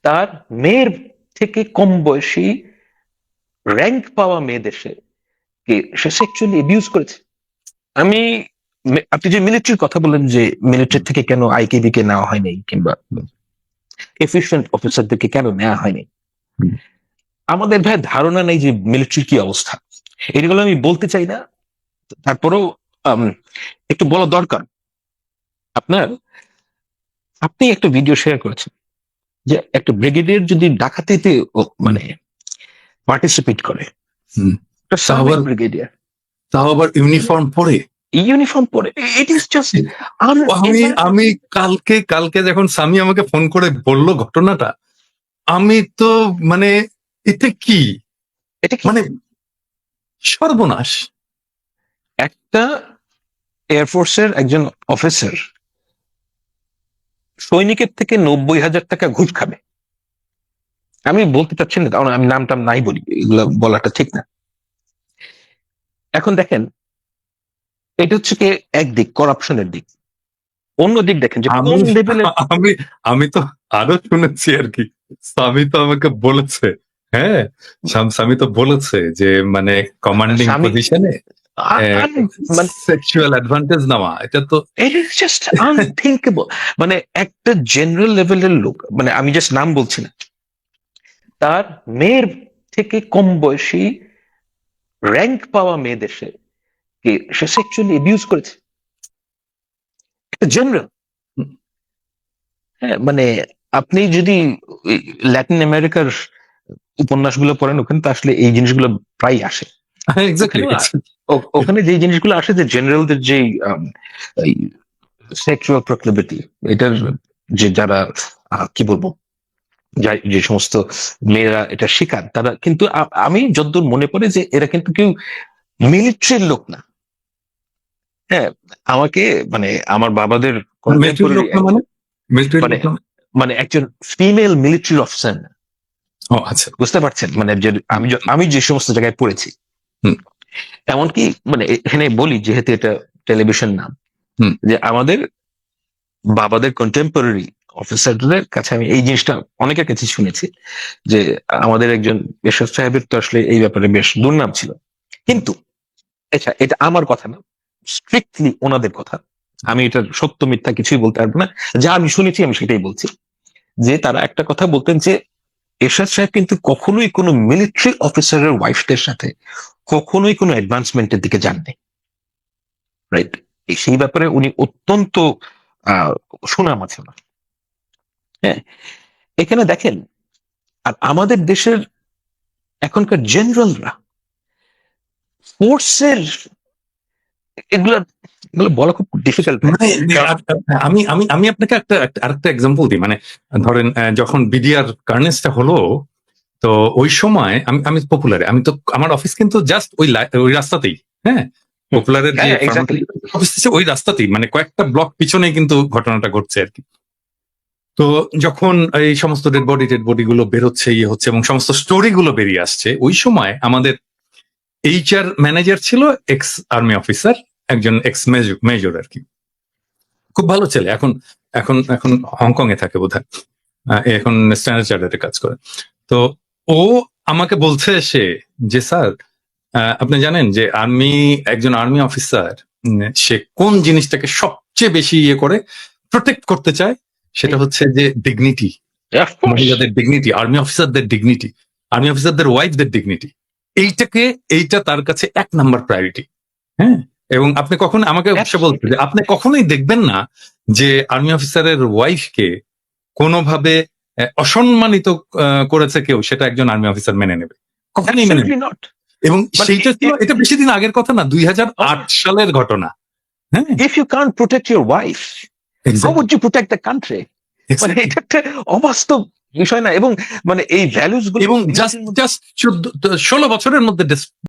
তার মেয়ের থেকে কম বয়সী র্যাঙ্ক পাওয়া মেয়েদের কে সে সেক্সুয়ালি অ্যাবিউজ করেছে। আমি আপনি যে মিলিটারির কথা বললেন যে মিলিটারি থেকে কেন আইকেবি কে নেওয়া হয়নি কিংবা এফিশিয়েন্ট অফিসারদেরকে কেন নেওয়া হয়নি, আমাদের ভাই ধারণা নেই যে মিলিটারির কি অবস্থা। এগুলো আমি বলতে চাই না, তারপরেও একটু বলা দরকার। আপনার আপনি একটা ভিডিও শেয়ার করেছেন যে একটা ব্রিগেডিয়ার যদি ডাকাতিতে মানে পার্টিসিপেট করে, ব্রিগেডিয়ার তাও আবার ইউনিফর্ম পরে, ইউনিফর্ম পরে, ইট ইজ জাস্ট আমি কালকে যখন স্বামী আমাকে ফোন করে বলল ঘটনাটা, আমি তো মানে এটা কি মানে সর্বনাশ। একটা এয়ারফোর্সের একজন অফিসার সৈনিকের থেকে 90,000 টাকা ঘুষ খাবে। আমি বলতে চাচ্ছি না, কারণ আমি নাম টাম নাই বলি, এগুলো বলাটা ঠিক না। এখন দেখেন, এটা হচ্ছে কি একদিক করাপশনের দিক, অন্য দিক দেখেন যে কোন লেভেলের। আমি তো আরো শুনেছি আর কি, স্বামী তো আমাকে বলেছে, হ্যাঁ স্বামী তো বলেছে যে মানে কমান্ডিং পজিশনে সেক্সুয়াল অ্যাডভান্টেজ নেওয়া, এটা তো ইট ইজ জাস্ট আনথিঙ্কেবল। মানে একটা জেনারেল লেভেলের লোক, মানে আমি জাস্ট নাম বলছি না, তার মেয়ের থেকে কম বয়সী র্যাঙ্ক পাওয়া মেয়েদের কে সে সেক্সুয়ালি অ্যাবিউজ করেছে। একটা জেনারেল, হ্যাঁ, মানে আপনি যদি ল্যাটিন আমেরিকার উপন্যাসগুলো পড়েন, ওখানে তো আসলে এই জিনিসগুলো প্রায় আসে। ওখানে যে জিনিসগুলো আসে, যে জেনারেলদের যে সেক্সুয়াল প্রক্লিভিটি, এটার যে যারা কি বলবো, যে সমস্ত মেয়েরা এটা শিকার, তারা কিন্তু আমি যতদূর মনে পড়ে যে এরা কিন্তু কেউ মিলিটারির লোক না। হ্যাঁ, আমাকে মানে আমার বাবাদের মানে একজন ফিমেল মিলিটারি অফিসার না। আচ্ছা, বুঝতে পারছেন, মানে যে আমি যে সমস্ত জায়গায় পড়েছি, এমনকি মানে এখানে বলি, যেহেতু এটা টেলিভিশন নাম, যে আমাদের বাবাদের কন্টেম্পোরারি অফিসারদের কাছে আমি এই জিনিসটা অনেকের কাছে শুনেছি, যে আমাদের একজন এরশাদ সাহেবের তো আসলে এই ব্যাপারে বেশ দুর্নাম ছিল। কিন্তু আচ্ছা, এটা আমার কথা না, স্ট্রিক্টলি ওনাদের কথা। আমি এটার সত্য মিথ্যা কিছুই বলতে পারবো না, যা আমি শুনেছি আমি সেটাই বলছি। যে তারা একটা কথা বলতেন যে এরশাদ সাহেব কিন্তু কখনোই কোনো মিলিটারি অফিসারের ওয়াইফদের সাথে কখনোই কোনো অ্যাডভান্সমেন্টের দিকে যাননি, রাইট? সেই ব্যাপারে উনি অত্যন্ত সুনাম আছে না। হ্যাঁ, এখানে দেখেন, আর আমাদের দেশের এখনকার জেনারেলরা ফোর্সের এগুলো বলা খুব ডিফিকাল্ট। আমি আমি আমি আপনাকে আরেকটা এক্সাম্পল দিই। মানে ধরেন যখন বিডিআর কার্নেসটা হলো, তো ওই সময় আমি পপুলারে, আমি তো আমার অফিস কিন্তু জাস্ট ওই রাস্তাতেই, হ্যাঁ, পপুলারের যে অফিস ওই রাস্তাতেই, মানে কয়েকটা ব্লক পিছনে কিন্তু ঘটনাটা ঘটছে আর কি। তো যখন এই সমস্ত ডেড বডি গুলো বেরোচ্ছে, ইয়ে হচ্ছে এবং সমস্ত স্টোরি গুলো বেরিয়ে আসছে, ওই সময় আমাদের HR ম্যানেজার ছিল এক্স আর্মি অফিসার, একজন এক্স মেজর আর কি, খুব ভালো ছেলে। এখন এখন এখন হংকং এ থাকে বোধহয়, এখন স্ট্যান্ডার্ড চার্টারে কাজ করে। তো ও আমাকে বলছে সে যে স্যার, আপনি জানেন যে একজন আর্মি অফিসার সে কোন জিনিসটাকে সবচেয়ে বেশি ইয়ে করে প্রোটেক্ট করতে চায়, সেটা হচ্ছে যে ডিগনিটি, মহিলাদের ডিগনিটি, আর্মি অফিসারদের ডিগনিটি, আর্মি অফিসারদের ওয়াইফদের ডিগনিটি। এইটা তার কাছে 1 নাম্বার প্রায়োরিটি। হ্যাঁ, এবং আপনি কখনো আমাকে বলতে যে আপনি কখনোই দেখবেন না যে আর্মি অফিসারের ওয়াইফকে কোনোভাবে অসম্মানিত করেছে কেউ, সেটা একজন আর্মি অফিসার মেনে নেবে, কখনোই মেনে নেবে। এবং সেইটা ছিল, এটা বেশি দিন আগের কথা না, 2008 সালের ঘটনা। হ্যাঁ, if you can't protect your wife, how would you protect the country? মানে এটা একটা অবাস্তব বিষয় না? এবং মানে এই ভ্যালুস গুলো, এবং জাস্ট 16 বছরের মধ্যে